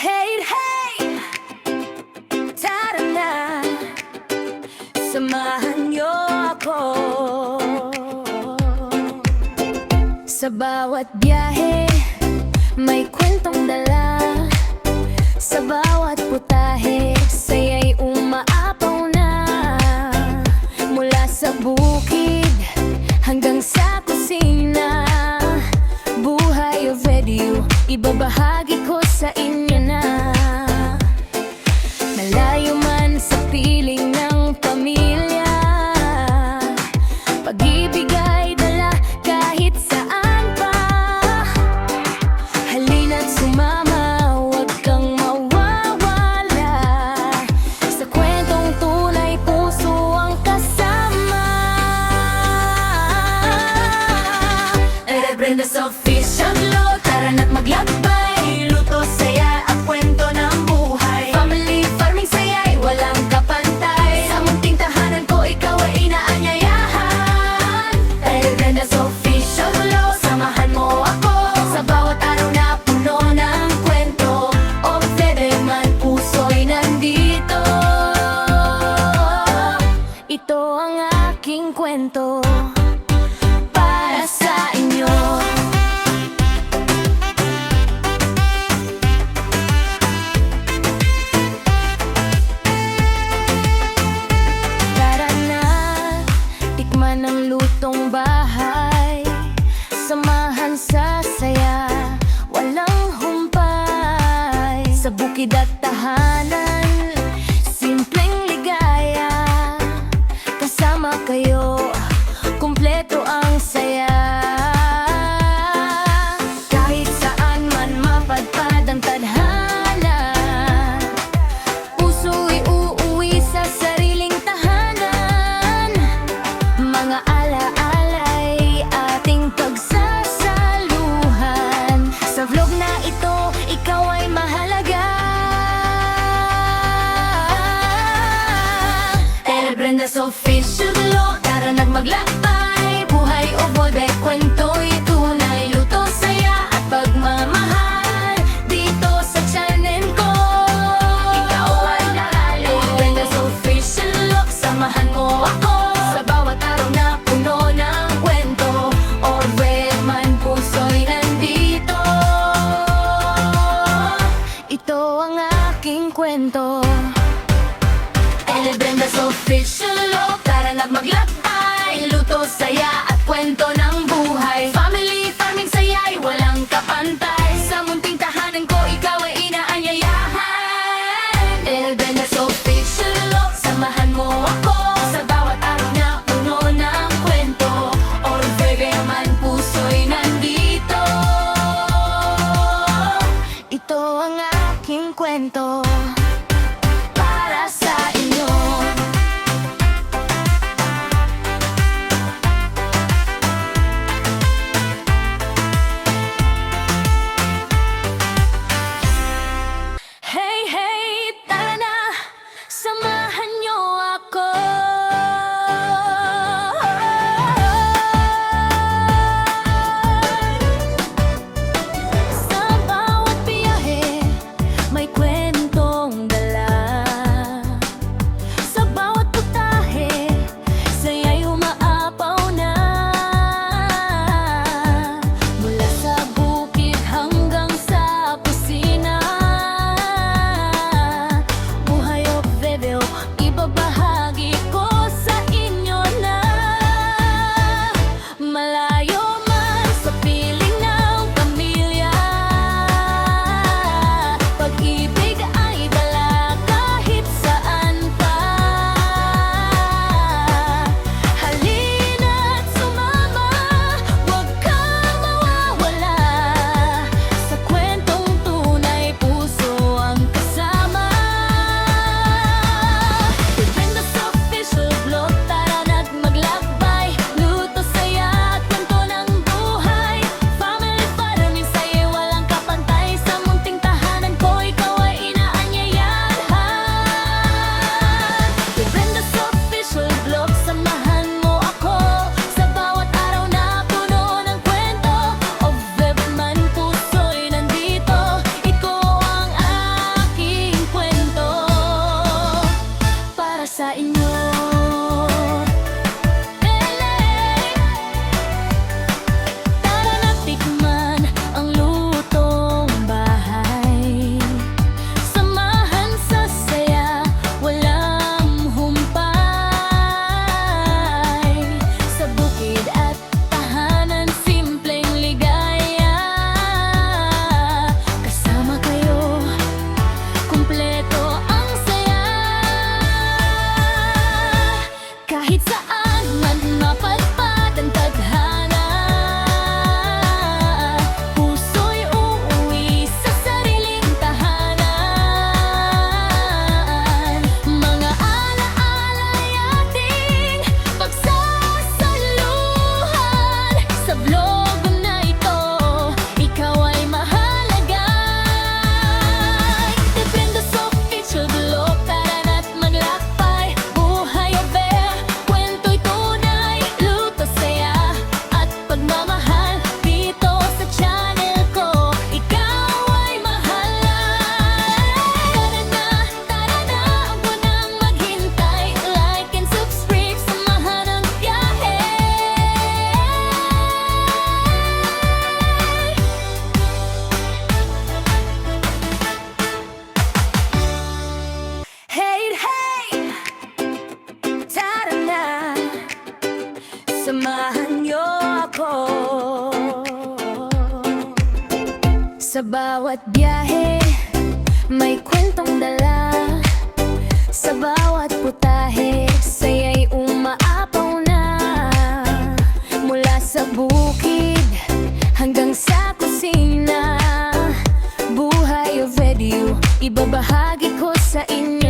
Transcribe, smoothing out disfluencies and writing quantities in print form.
Hey, hey, tara na, samahan niyo ako. Sa bawat biyahe, may kwentong dala. Sa bawat putahe, saya'y umaapaw na. Mula sa bukid hanggang sa kusina, buhay o video, ibabahagi ko sa inyo na. Malayo man sa piling ng pamilya, pag-ibig ay dala kahit saan pa. Halina't sumama, huwag kang mawawala. Sa kwentong tunay, puso ang kasama. Brenda's Official Vlog, tara na't maglakbay. Luto, saya at kwento ng buhay. Family farming, saya'y walang kapantay. Sa munting tahanan ko, ikaw ay inaanyayahan. Dahil Brenda's Official Vlog, samahan mo ako. Sa bawat araw na puno ng kwento, o bebe man puso'y nandito. Ito ang aking kwento para sa inyo. Tara na, tikman ang lutong bahay. Samahan sa saya, walang humpay. Sa bukid at tahanan, simpleng ligaya. Kasama kayo, kumpleto ang saya. Kahit saan man mapadpad ang tadhana, puso'y uuwi sa sariling tahanan. Mga ala-ala'y ating pagsasaluhan. Sa vlog na ito, ikaw ay mahalaga. El Brenda's Official Vlog, tara na't maglakbay. Buhay o boybe, kwento'y tunay. Luto, saya at pagmamahal dito sa channel ko. Ikaw ay naalala. El Brenda's Official Vlog, samahan mo ako. Sa bawat araw na puno ng kwento, or where man puso'y nandito. Ito ang aking kwento. El Brenda's Official Vlog, tara na't maglakbay. Luto, saya at kwento ng buhay. Family farming, saya'y walang kapantay. Sa munting tahanan ko, ikaw ay inaanyayahan. El Brenda's Official Vlog, samahan mo ako. Sa bawat araw na puno ng kwento, or bebe man puso'y nandito. Ito ang aking kwento para sa inyo. Hey, hey, tara na, samahan niyo ako. Sa bawat biyahe, may kwentong Sa bawat biyahe, may kwentong dala. Sa bawat putahe, saya'y umaapaw na. Mula sa bukid hanggang sa kusina, buhay of radio, ibabahagi ko sa inyo.